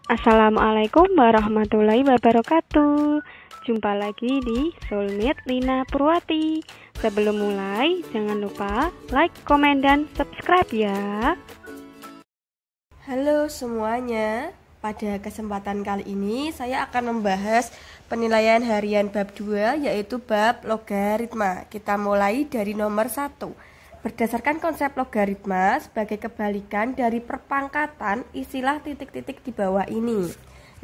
Assalamualaikum warahmatullahi wabarakatuh. Jumpa lagi di Soulmate Lina Purwati. Sebelum mulai, jangan lupa like, komen, dan subscribe ya. Halo semuanya, pada kesempatan kali ini saya akan membahas penilaian harian bab 2, yaitu bab logaritma. Kita mulai dari nomor 1. Berdasarkan konsep logaritma sebagai kebalikan dari perpangkatan, isilah titik-titik di bawah ini.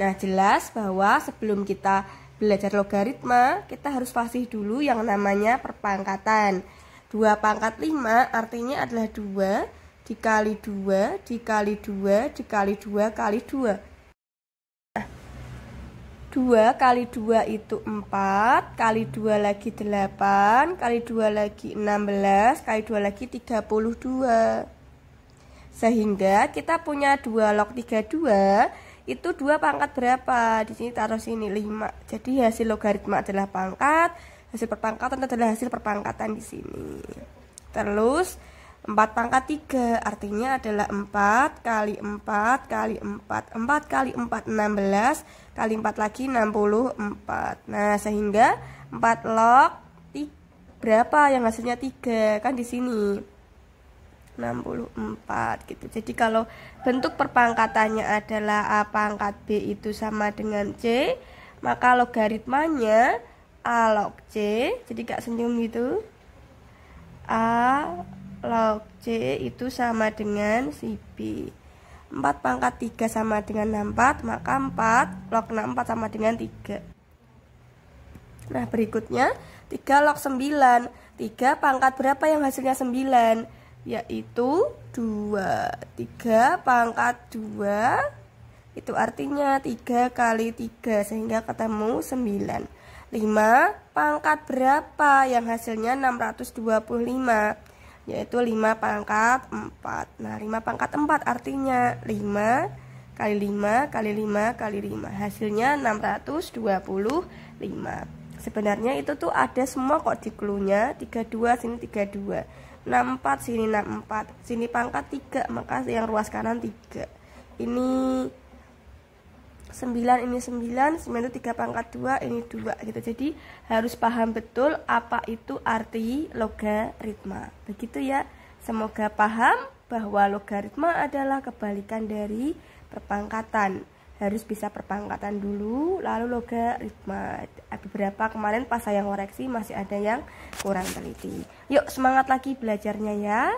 Nah, jelas bahwa sebelum kita belajar logaritma, kita harus fasih dulu yang namanya perpangkatan. 2 pangkat 5 artinya adalah 2 dikali 2 dikali 2 dikali 2 kali 2. 2 kali 2 itu 4, kali 2 lagi 8, kali 2 lagi 16, kali 2 lagi 32. Sehingga kita punya 2 log 32, itu 2 pangkat berapa? Di sini taruh sini 5. Jadi hasil logaritma adalah pangkat, hasil perpangkatan adalah hasil perpangkatan di sini. Terus 4 pangkat 3 artinya adalah 4 kali 4 kali 4. 4 kali 4 16, kali 4 lagi 64. Nah, sehingga 4 log berapa yang hasilnya 3? Kan di sini 64 gitu. Jadi kalau bentuk perpangkatannya adalah A pangkat B itu sama dengan C, maka logaritmanya A log C. Jadi gak senyum gitu. A log C itu sama dengan si B. 4 pangkat 3 sama dengan 64, maka 4 log 64 sama dengan 3. Nah, berikutnya 3 log 9. 3 pangkat berapa yang hasilnya 9? Yaitu 2. 3 pangkat 2 itu artinya 3 kali 3, sehingga ketemu 9. 5 pangkat berapa yang hasilnya 625? Yaitu 5 pangkat 4. Nah, 5 pangkat 4 artinya 5 kali 5 kali 5 kali 5. Hasilnya 625. Sebenarnya itu tuh ada semua kok di clue-nya. 32 sini 32. 64 sini 64. Sini pangkat 3, maka yang ruas kanan 3. Ini 9, ini 9, 9 itu 3 pangkat 2, ini 2 gitu. Jadi harus paham betul apa itu arti logaritma. Begitu ya. Semoga paham bahwa logaritma adalah kebalikan dari perpangkatan. Harus bisa perpangkatan dulu, lalu logaritma. Beberapa kemarin pas saya ngoreksi masih ada yang kurang teliti. Yuk semangat lagi belajarnya ya.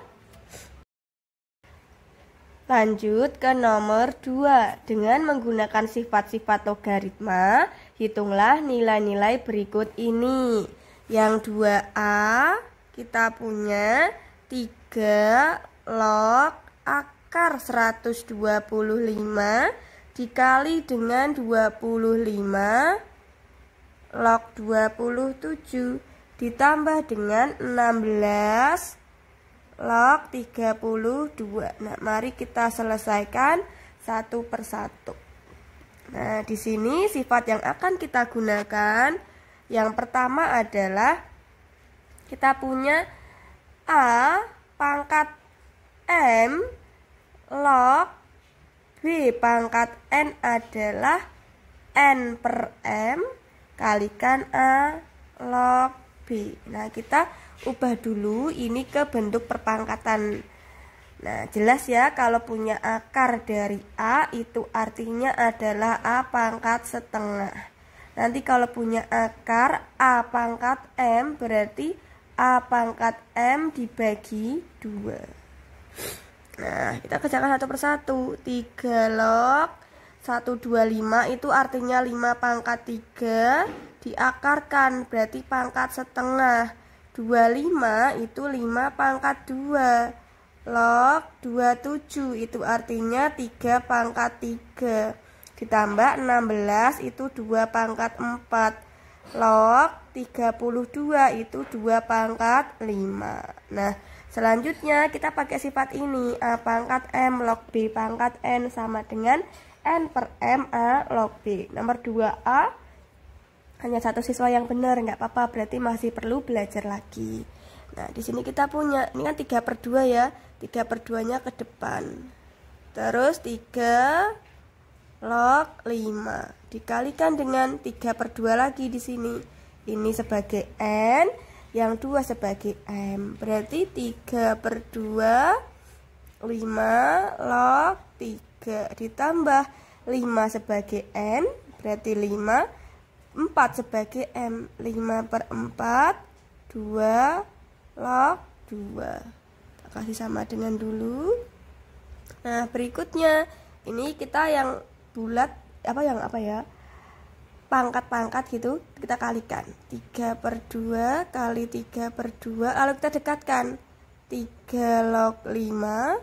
Lanjut ke nomor 2. Dengan menggunakan sifat-sifat logaritma, hitunglah nilai-nilai berikut ini. Yang 2A kita punya 3 log akar 125 dikali dengan 25 log 27 ditambah dengan 16 log 32. Nah, mari kita selesaikan satu persatu. Nah, di sini sifat yang akan kita gunakan yang pertama adalah kita punya A pangkat M log B pangkat N adalah N per M kalikan A log B. Nah, kita ubah dulu ini ke bentuk perpangkatan. Nah, jelas ya, kalau punya akar dari A itu artinya adalah A pangkat setengah. Nanti kalau punya akar A pangkat M berarti A pangkat M dibagi 2. Nah, kita kerjakan satu persatu. 3 log 125 itu artinya 5 pangkat 3 diakarkan, berarti pangkat setengah. 25 itu 5 pangkat 2 log 27 itu artinya 3 pangkat 3 ditambah 16 itu 2 pangkat 4 log 32 itu 2 pangkat 5. Nah, selanjutnya kita pakai sifat ini, A pangkat M log B pangkat N sama dengan N per M A log B. Nomor 2A hanya satu siswa yang benar, nggak apa-apa, berarti masih perlu belajar lagi. Nah, di sini kita punya, ini kan 3 per 2 ya, 3 per 2 nya ke depan. Terus 3 log 5 dikalikan dengan 3/2 lagi di sini. Ini sebagai N, yang 2 sebagai M. Berarti 3/2 5 log 3 ditambah 5 sebagai N, berarti 5, 4 sebagai M. 5/4 2 log 2. Kita kasih sama dengan dulu. Nah, berikutnya ini kita yang bulat pangkat-pangkat gitu, kita kalikan 3/2 kali 3/2, lalu kita dekatkan 3 log 5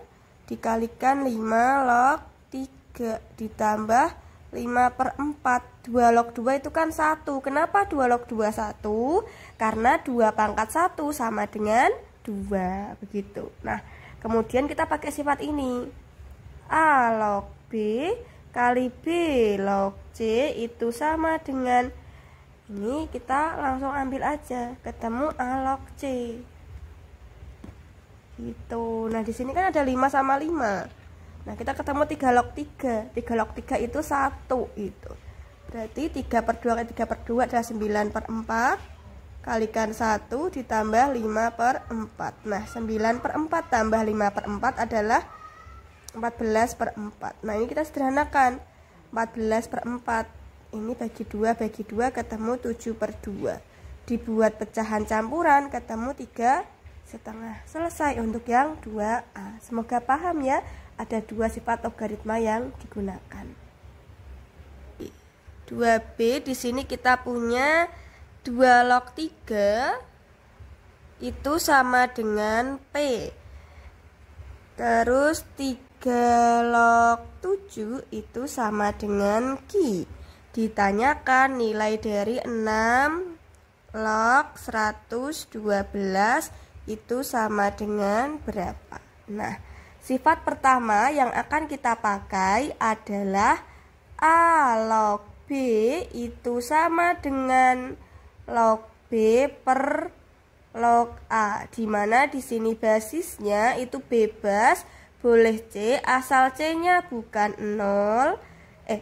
dikalikan 5 log 3 ditambah 5/4. 2 log 2 itu kan 1. Kenapa 2 log 2 1? Karena 2 pangkat 1 sama dengan 2, begitu. Nah, kemudian kita pakai sifat ini. A log B kali B log C itu sama dengan ini, kita langsung ambil aja, ketemu A log C. Gitu. Nah, di sini kan ada 5 sama 5. Nah, kita ketemu 3 log 3. 3 log 3 itu 1 itu. Berarti 3/2 kali 3/2 adalah 9/4 kalikan 1 ditambah 5/4. Nah, 9/4 tambah 5/4 adalah 14/4. Nah, ini kita sederhanakan. 14/4 ini bagi 2 ketemu 7/2. Dibuat pecahan campuran ketemu 3,5. Selesai untuk yang 2A. Semoga paham ya, ada 2 sifat logaritma yang digunakan. 2B di sini kita punya 2 log 3 itu sama dengan P. Terus 3 log 7 itu sama dengan Q. Ditanyakan nilai dari 6 log 112 itu sama dengan berapa. Nah, sifat pertama yang akan kita pakai adalah A log B itu sama dengan log B per log A, dimana di sini basisnya itu bebas, boleh C, asal C-nya bukan 0,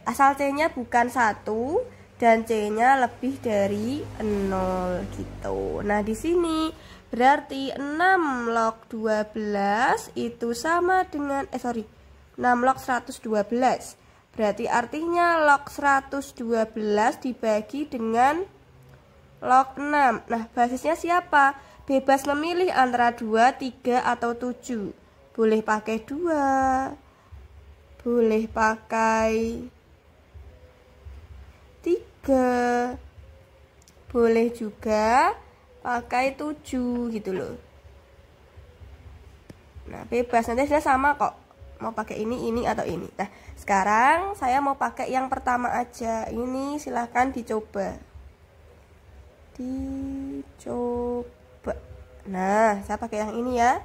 asal C-nya bukan 1 dan C-nya lebih dari 0 gitu. Nah, di sini berarti 6 log 12 itu sama dengan 6 log 112. Berarti artinya log 112 dibagi dengan log 6. Nah, basisnya siapa? Bebas memilih antara 2, 3, atau 7. Boleh pakai 2, boleh pakai 3, boleh juga pakai 7 gitu loh. Nah, bebas, nanti sudah sama kok, mau pakai ini atau ini. Nah, sekarang saya mau pakai yang pertama aja. Ini silahkan dicoba. Nah, saya pakai yang ini ya,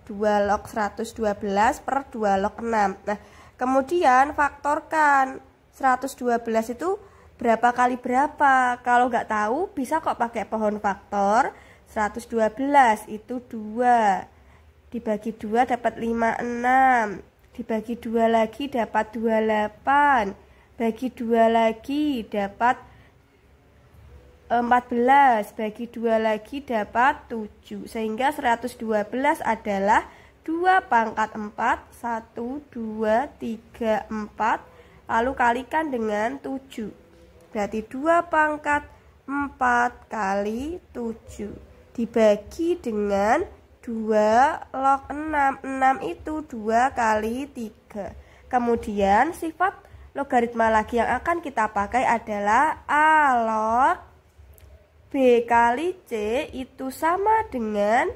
2 log 112 per 2 log 6. Nah, kemudian faktorkan 112 itu berapa kali berapa. Kalau nggak tahu bisa kok pakai pohon faktor. 112 itu 2 dibagi 2 dapat 56, dibagi 2 lagi dapat 28, bagi 2 lagi dapat 14, bagi 2 lagi dapat 7, sehingga 112 adalah 2 pangkat 4, 1, 2, 3, 4, lalu kalikan dengan 7. Berarti 2 pangkat 4 kali 7 dibagi dengan 2 log 6. 6 itu 2 kali 3. Kemudian sifat logaritma lagi yang akan kita pakai adalah A log B kali C itu sama dengan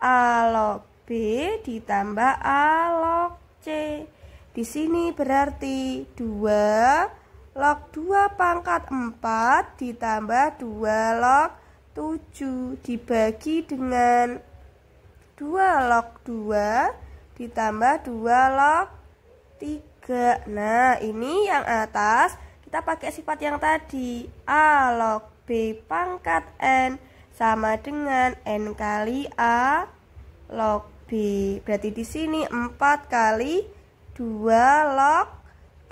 A log B ditambah A log C. Di sini berarti 2 log 2 pangkat 4 ditambah 2 log 7 dibagi dengan 2 log 2 ditambah 2 log 3. Nah, ini yang atas kita pakai sifat yang tadi. A log B pangkat N sama dengan N kali A log B. Berarti di sini 4 kali 2 log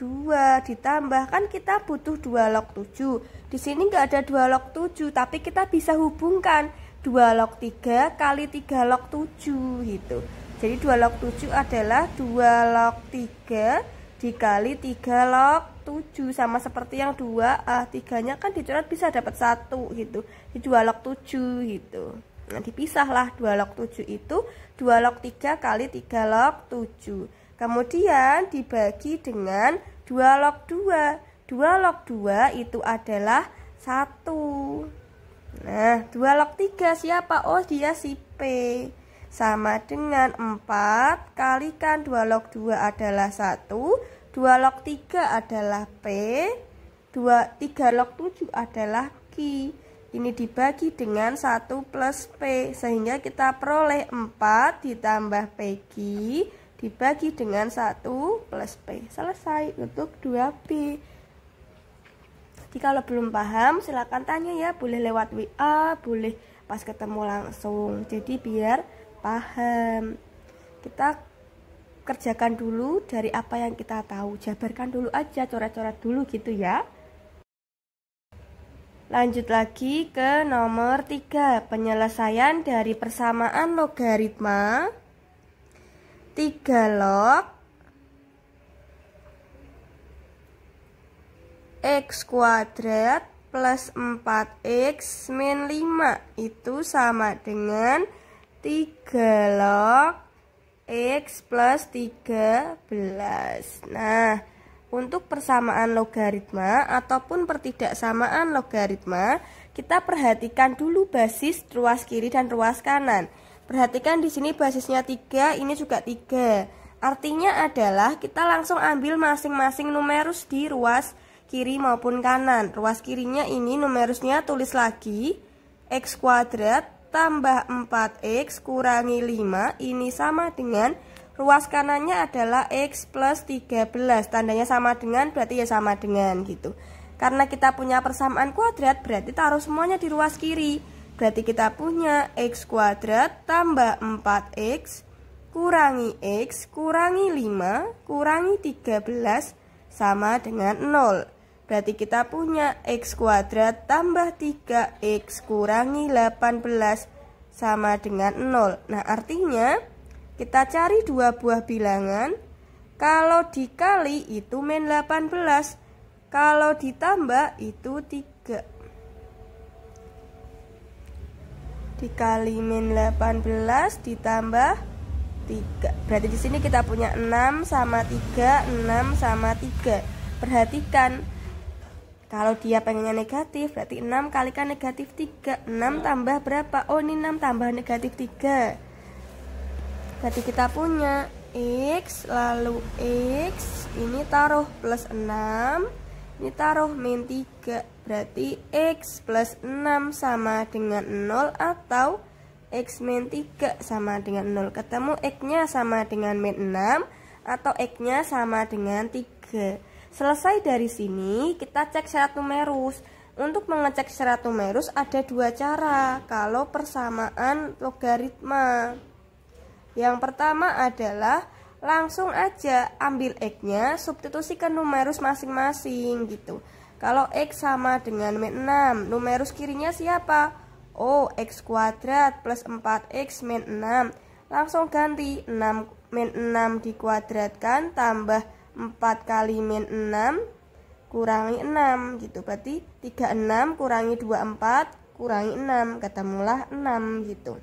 2 2 ditambah, kan kita butuh 2 log 7. Di sini nggak ada 2 log 7, tapi kita bisa hubungkan 2 log 3 kali 3 log 7 gitu. Jadi 2 log 7 adalah 2 log 3 dikali 3 log 7, sama seperti yang 2A, 3-nya kan dicoret bisa dapat 1 gitu. Jadi 2 log 7 gitu. Nah, dipisahlah 2 log 7 itu 2 log 3 kali 3 log 7. Kemudian dibagi dengan 2 log 2. 2 log 2 itu adalah 1. Nah, 2 log 3 siapa? Oh, dia si P. Sama dengan 4 kalikan 2 log 2 adalah 1. 2 log 3 adalah P. 3 log 7 adalah Q. Ini dibagi dengan 1 plus P, sehingga kita peroleh 4 ditambah PQ dibagi dengan 1 plus P. Selesai untuk 2B. Jadi kalau belum paham silakan tanya ya, boleh lewat WA, boleh pas ketemu langsung. Jadi biar paham. Kita kerjakan dulu dari apa yang kita tahu, jabarkan dulu aja, coret-coret dulu gitu ya. Lanjut lagi ke nomor 3, penyelesaian dari persamaan logaritma 3 log X kuadrat plus 4X min 5 itu sama dengan 3 log X plus 13. Nah, untuk persamaan logaritma ataupun pertidaksamaan logaritma, kita perhatikan dulu basis ruas kiri dan ruas kanan. Perhatikan di sini basisnya 3, ini juga 3. Artinya adalah kita langsung ambil masing-masing numerus di ruas kiri maupun kanan. Ruas kirinya ini numerusnya tulis lagi X kuadrat tambah 4X kurangi 5, ini sama dengan ruas kanannya adalah X plus 13, tandanya sama dengan, berarti ya sama dengan gitu. Karena kita punya persamaan kuadrat, berarti taruh semuanya di ruas kiri. Berarti kita punya X kuadrat tambah 4X kurangi X kurangi 5 kurangi 13 sama dengan 0. Berarti kita punya X kuadrat tambah 3X kurangi 18 sama dengan 0. Nah, artinya kita cari dua buah bilangan. Kalau dikali itu min 18, kalau ditambah itu 3. Dikali min 18 ditambah 3. Berarti di sini kita punya 6 sama 3, 6 sama 3. Perhatikan, kalau dia pengennya negatif, berarti 6 kalikan negatif 3. 6 tambah berapa? Oh, ini 6 tambah negatif 3. Berarti kita punya X, lalu X, ini taruh plus 6, ini taruh min 3. Berarti X plus 6 sama dengan 0 atau X min 3 sama dengan 0. Ketemu X-nya sama dengan min 6 atau X-nya sama dengan 3. Selesai dari sini, kita cek syarat numerus. Untuk mengecek syarat numerus ada dua cara kalau persamaan logaritma. Yang pertama adalah langsung aja ambil X-nya, substitusikan numerus masing-masing gitu. Kalau X sama dengan min 6, numerus kirinya siapa? Oh, X kuadrat plus 4X min 6. Langsung ganti 6 min 6 dikuadratkan tambah 4 kali min 6 kurangi 6 gitu. Berarti 36 kurangi 24 kurangi 6, ketemulah 6 gitu.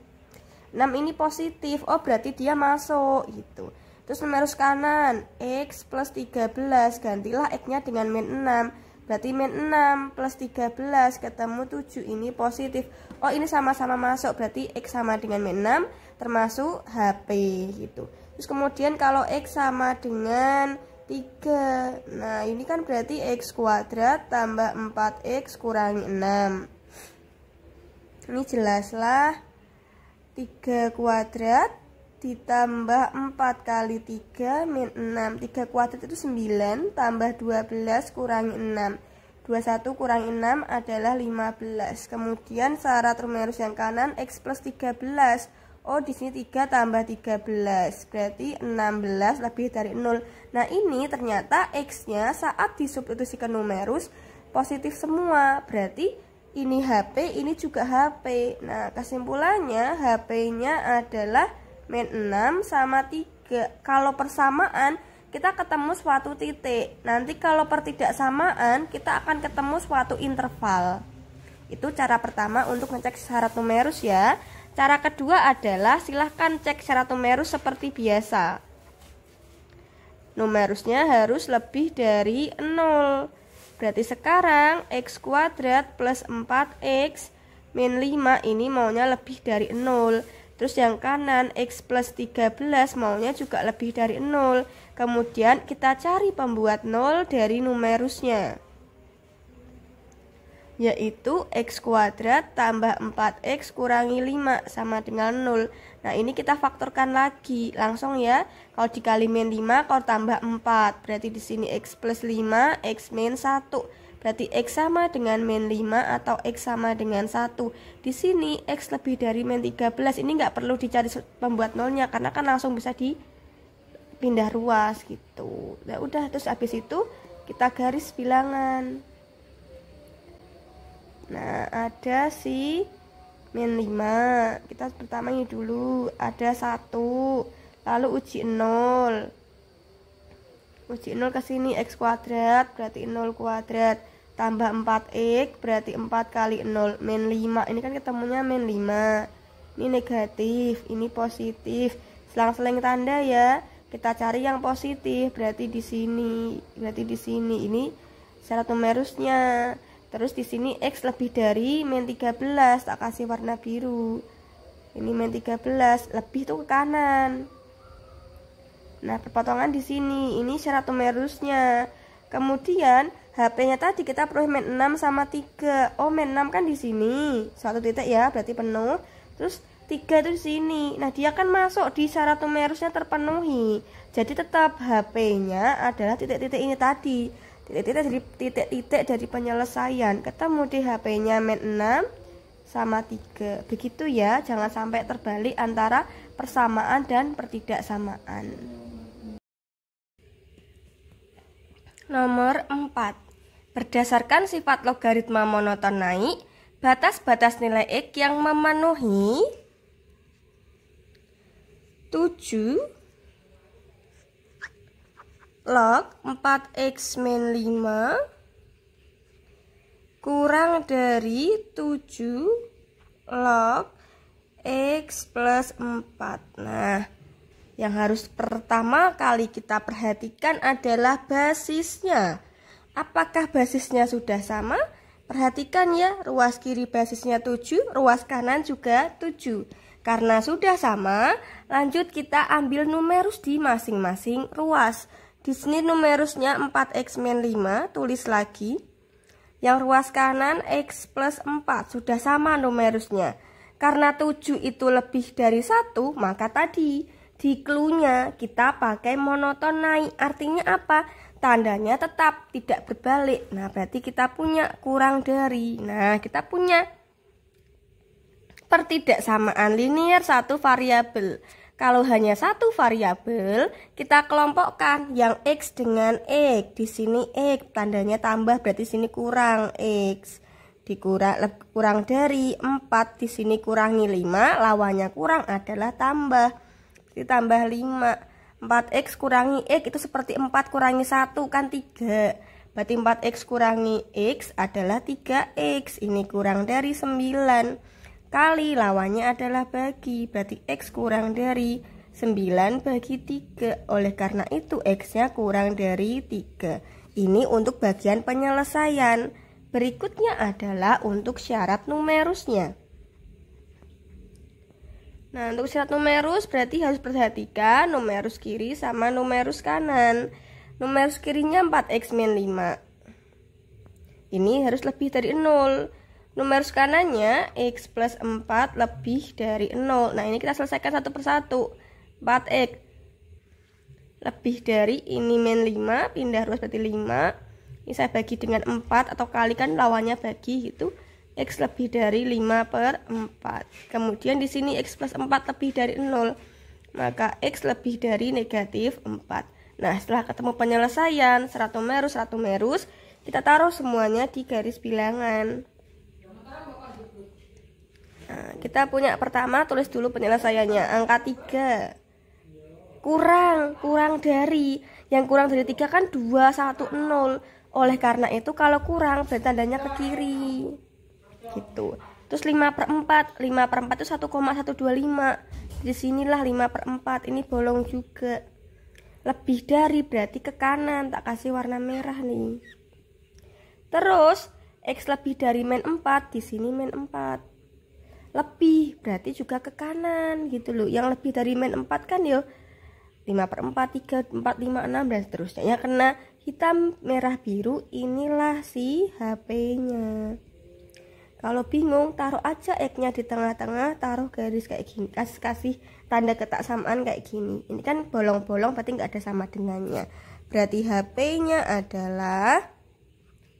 6 ini positif, oh berarti dia masuk gitu. Terus numerus kanan X plus 13, gantilah X-nya dengan min 6. Berarti min 6 plus 13 ketemu 7, ini positif. Oh, ini sama-sama masuk, berarti X sama dengan min 6 termasuk HP gitu. Terus kemudian kalau X sama dengan 3, nah ini kan berarti X kuadrat tambah 4X kurangi 6. Ini jelaslah 3 kuadrat ditambah 4 kali 3 min 6. 3 kuadrat itu 9 tambah 12 kurangi 6. 21 kurangi 6 adalah 15. Kemudian syarat numerus yang kanan X plus 13. Oh, di sini 3 tambah 13, berarti 16 lebih dari 0. Nah, ini ternyata X-nya saat disubstitusikan numerus positif semua. Berarti ini HP, ini juga HP. Nah, kesimpulannya HP-nya adalah min 6 sama 3. Kalau persamaan, kita ketemu suatu titik. Nanti kalau pertidaksamaan, kita akan ketemu suatu interval. Itu cara pertama untuk ngecek syarat numerus ya. Cara kedua adalah silahkan cek syarat numerus seperti biasa. Numerusnya harus lebih dari 0. Berarti sekarang x kuadrat plus 4x min 5 ini maunya lebih dari 0. Terus yang kanan x plus 13 maunya juga lebih dari 0. Kemudian kita cari pembuat 0 dari numerusnya, yaitu x kuadrat tambah 4x kurangi 5 sama dengan 0. Nah, ini kita faktorkan lagi langsung ya. Kalau dikali min 5 kalau tambah 4, berarti di sini x plus 5, x min 1. Berarti x sama dengan min 5 atau x sama dengan 1. Di sini x lebih dari min 13. Ini nggak perlu dicari pembuat nolnya karena kan langsung bisa dipindah ruas gitu. Nah, udah, terus habis itu kita garis bilangan. Nah, ada si min 5. Kita pertama ini dulu, ada 1. Lalu uji 0. Uji 0 ke sini x kuadrat berarti 0 kuadrat tambah 4x berarti 4 kali 0 min 5. Ini kan ketemunya min 5. Ini negatif, ini positif. Selang-seling tanda ya. Kita cari yang positif, berarti di sini. Berarti di sini ini syarat numerusnya. Terus di sini x lebih dari min 13, tak kasih warna biru. Ini min 13, lebih tuh ke kanan. Nah, perpotongan di sini. Ini syarat numerusnya. Kemudian HP-nya tadi kita perlu min 6 sama 3. Oh, min 6 kan di sini. Suatu titik ya, berarti penuh. Terus 3 itu di sini. Nah, dia kan masuk di syarat numerusnya terpenuhi. Jadi tetap HP-nya adalah titik-titik ini tadi. Titik-titik dari penyelesaian. Ketemu di HP-nya min 6 sama 3. Begitu ya, jangan sampai terbalik antara persamaan dan pertidaksamaan. Nomor 4. Berdasarkan sifat logaritma monoton naik, batas-batas nilai x yang memenuhi 7 log 4x min 5 kurang dari 7 log x plus 4. Nah, yang harus pertama kali kita perhatikan adalah basisnya. Apakah basisnya sudah sama? Perhatikan ya, ruas kiri basisnya 7, ruas kanan juga 7. Karena sudah sama, lanjut kita ambil numerus di masing-masing ruas. Di sini numerusnya 4x min 5, tulis lagi. Yang ruas kanan x plus 4, sudah sama numerusnya. Karena 7 itu lebih dari 1, maka tadi di clue-nya kita pakai monoton naik. Artinya apa? Tandanya tetap, tidak berbalik. Nah, berarti kita punya kurang dari. Nah, kita punya pertidaksamaan linear satu variabel. Kalau hanya satu variabel, kita kelompokkan yang x dengan x. Di sini x, tandanya tambah, berarti sini kurang x. Kurang dari 4, di sini kurangi 5, lawannya kurang adalah tambah. Ditambah 5. 4x kurangi x itu seperti 4 kurangi 1 kan 3. Berarti 4x kurangi x adalah 3x. Ini kurang dari 9. Kali lawannya adalah bagi, berarti x kurang dari 9 bagi 3. Oleh karena itu x-nya kurang dari 3. Ini untuk bagian penyelesaian. Berikutnya adalah untuk syarat numerusnya. Nah, untuk syarat numerus berarti harus perhatikan numerus kiri sama numerus kanan. Numerus kirinya 4x min 5. Ini harus lebih dari 0. Numerus kanannya x plus 4 lebih dari 0. Nah, ini kita selesaikan satu persatu. 4x lebih dari ini min 5, pindah ruas berarti 5. Ini saya bagi dengan 4 atau kalikan lawannya bagi, itu X lebih dari 5/4. Kemudian di sini X plus 4 lebih dari 0, maka X lebih dari negatif 4. Nah, setelah ketemu penyelesaian syarat numerus, kita taruh semuanya di garis bilangan. Nah, kita punya pertama, tulis dulu penyelesaiannya. Angka 3 kurang dari, yang kurang dari 3 kan 2, 1, 0. Oleh karena itu kalau kurang berarti tandanya ke kiri gitu. Terus 5/4 itu 1,125. Di sinilah 5/4, ini bolong juga. Lebih dari berarti ke kanan, tak kasih warna merah nih. Terus X lebih dari min 4, di sini min 4. Lebih berarti juga ke kanan gitu loh. Yang lebih dari min 4 kan ya 5/4, 3, 4, 5, 6 dan seterusnya. Ya kena hitam, merah, biru, inilah si HP-nya. Kalau bingung, taruh aja X-nya di tengah-tengah, taruh garis kayak gini, kasih tanda ketaksamaan kayak gini. Ini kan bolong-bolong, berarti nggak ada sama dengannya. Berarti HP-nya adalah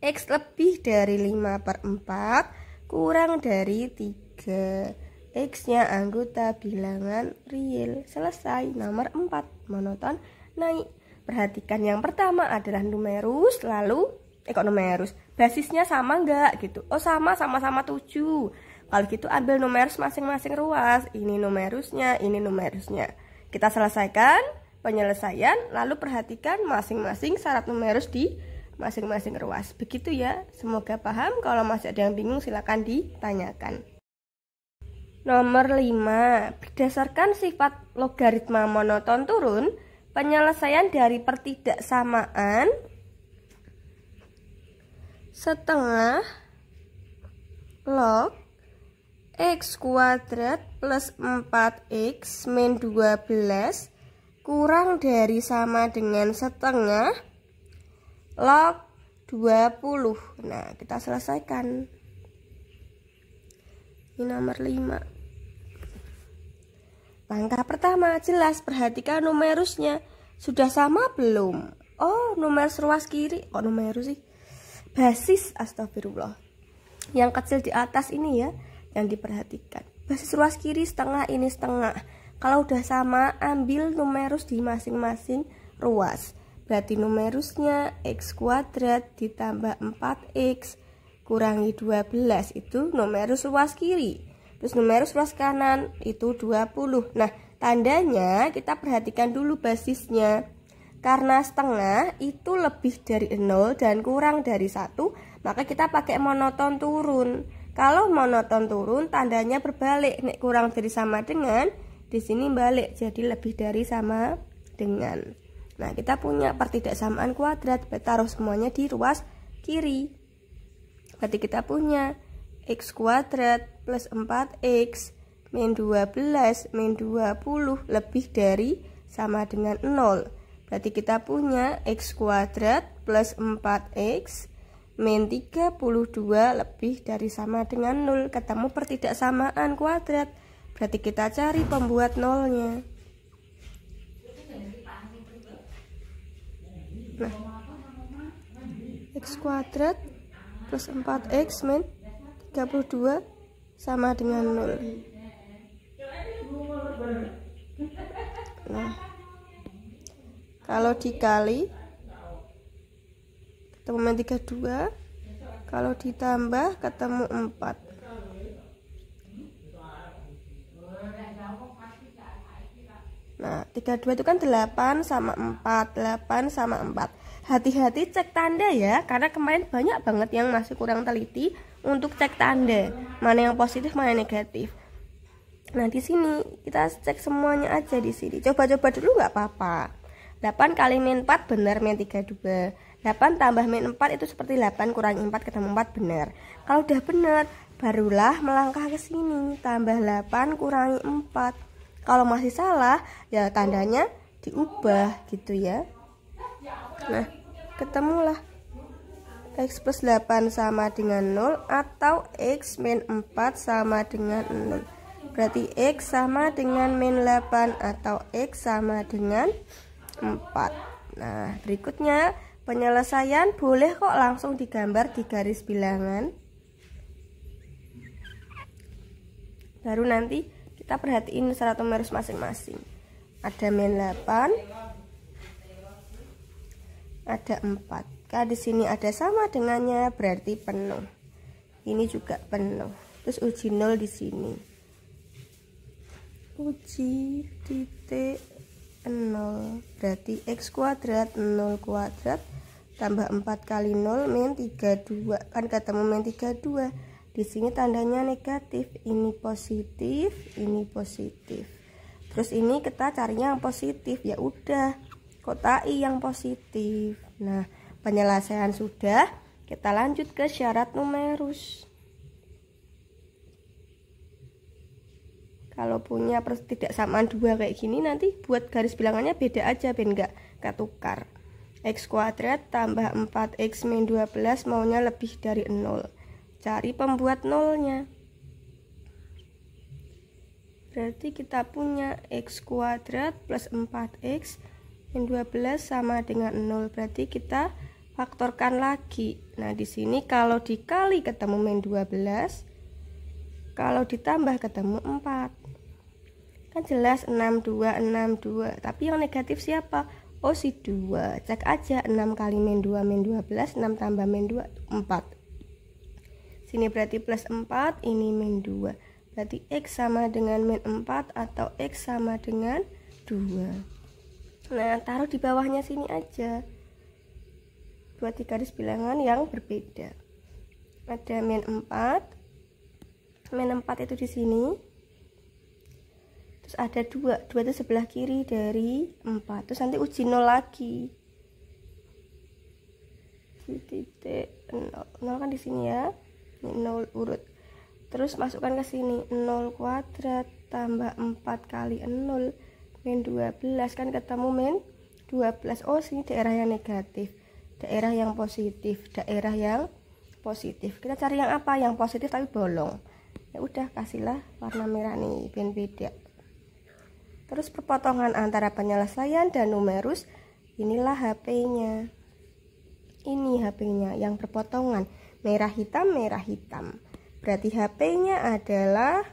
X lebih dari 5/4 kurang dari 3. X-nya anggota bilangan real. Selesai. Nomor 4, monoton naik. Perhatikan yang pertama adalah numerus, lalu numerus. Basisnya sama enggak gitu? Oh sama 7. Kalau gitu ambil numerus masing-masing ruas. Ini numerusnya, ini numerusnya. Kita selesaikan penyelesaian, lalu perhatikan masing-masing syarat numerus di masing-masing ruas. Begitu ya. Semoga paham. Kalau masih ada yang bingung silakan ditanyakan. Nomor 5. Berdasarkan sifat logaritma monoton turun, penyelesaian dari pertidaksamaan setengah log X kuadrat plus 4X min 12 kurang dari sama dengan setengah log 20. Nah, kita selesaikan. Ini nomor 5. Langkah pertama, jelas perhatikan numerusnya. Sudah sama belum? Oh, numerus ruas kiri. Kok numerus sih? Basis, astagfirullah. Yang kecil di atas ini ya, yang diperhatikan. Basis ruas kiri setengah, ini setengah. Kalau udah sama, ambil numerus di masing-masing ruas. Berarti numerusnya X kuadrat ditambah 4X kurangi 12 itu numerus ruas kiri. Terus numerus ruas kanan itu 20. Nah, tandanya kita perhatikan dulu basisnya. Karena setengah itu lebih dari 0 dan kurang dari 1, maka kita pakai monoton turun. Kalau monoton turun tandanya berbalik. Nek kurang dari sama dengan, di sini balik jadi lebih dari sama dengan. Nah, kita punya pertidaksamaan kuadrat, taruh semuanya di ruas kiri. Berarti kita punya X kuadrat plus 4X min 12 min 20 lebih dari sama dengan 0. Berarti kita punya X kuadrat plus 4X min 32 lebih dari sama dengan 0. Ketemu pertidaksamaan kuadrat. Berarti kita cari pembuat nolnya. Nah, X kuadrat plus 4X min 32 sama dengan 0. Nah, kalau dikali ketemu min 32, kalau ditambah ketemu 4. Nah, 32 itu kan 8 sama 4, 8 sama 4. Hati-hati cek tanda ya, karena kemarin banyak banget yang masih kurang teliti untuk cek tanda. Mana yang positif, mana yang negatif. Nah, di sini kita cek semuanya aja di sini. Coba-coba dulu nggak apa-apa. 8 kali min 4 benar min 32. 8 tambah min 4 itu seperti 8 kurangi 4 ketemu 4 benar. Kalau udah benar, barulah melangkah ke sini. Tambah 8 kurangi 4. Kalau masih salah, ya tandanya diubah gitu ya. Nah, ketemulah X plus 8 sama dengan 0 atau X min 4 sama dengan 0. Berarti X sama dengan min 8 atau X sama dengan 4. Nah, berikutnya penyelesaian boleh kok langsung digambar di garis bilangan. Baru nanti kita perhatiin syarat numerus masing-masing. Ada min 8, ada 4. Kalau di sini ada sama dengannya berarti penuh. Ini juga penuh. Terus uji 0 di sini. Uji titik 0 berarti x kuadrat 0 kuadrat tambah 4 kali 0 min 32. Kan ketemu min 32. Di sini tandanya negatif, ini positif, ini positif. Terus ini kita carinya yang positif, ya udah kotai yang positif. Nah, penyelesaian sudah, kita lanjut ke syarat numerus. Kalau punya pertidaksamaan 2 kayak gini, nanti buat garis bilangannya beda aja, ben enggak ketukar. X kuadrat tambah 4x min 12 maunya lebih dari 0. Cari pembuat nolnya. Berarti kita punya x kuadrat plus 4x min 12 sama dengan 0. Berarti kita faktorkan lagi. Nah, di sini kalau dikali ketemu min 12, kalau ditambah ketemu 4. Kan jelas 62, 62. Tapi yang negatif siapa? Oh, si 2. Cek aja 6 kali min 2 min 12, 6 tambah min 2 4. Sini berarti plus 4, ini min 2. Berarti x sama dengan min 4 atau x sama dengan 2. Nah, taruh di bawahnya sini aja. Buat di garis bilangan yang berbeda. Ada min 4. Min 4 itu di sini. Terus ada 2. 2 itu sebelah kiri dari 4. Terus nanti uji 0 lagi. Titik 0. 0 kan di sini ya. Ini 0 urut. Terus masukkan ke sini 0 kuadrat tambah 4 kali 0 min 12 kan ketemu min 12. Oh, sini daerah yang negatif, daerah yang positif, daerah yang positif. Kita cari yang apa? Yang positif tapi bolong. Ya udah, kasihlah warna merah nih, biar beda. Terus perpotongan antara penyelesaian dan numerus, inilah HP-nya. Ini HP-nya yang perpotongan. Merah hitam, merah hitam. Berarti HP-nya adalah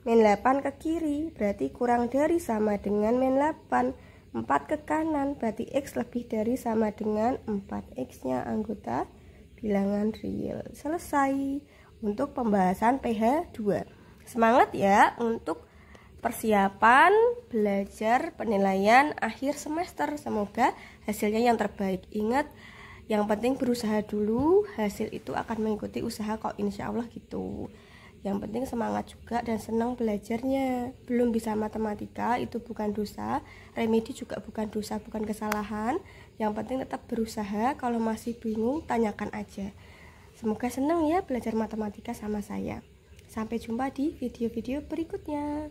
min 8 ke kiri. Berarti kurang dari sama dengan min 8. 4 ke kanan. Berarti X lebih dari sama dengan 4. X-nya anggota bilangan real. Selesai untuk pembahasan PH 2. Semangat ya untuk persiapan belajar penilaian akhir semester. Semoga hasilnya yang terbaik. Ingat, yang penting berusaha dulu, hasil itu akan mengikuti usaha kok, insya Allah gitu. Yang penting semangat juga dan senang belajarnya. Belum bisa matematika itu bukan dosa, remedi juga bukan dosa, bukan kesalahan. Yang penting tetap berusaha, kalau masih bingung tanyakan aja. Semoga senang ya belajar matematika sama saya. Sampai jumpa di video-video berikutnya.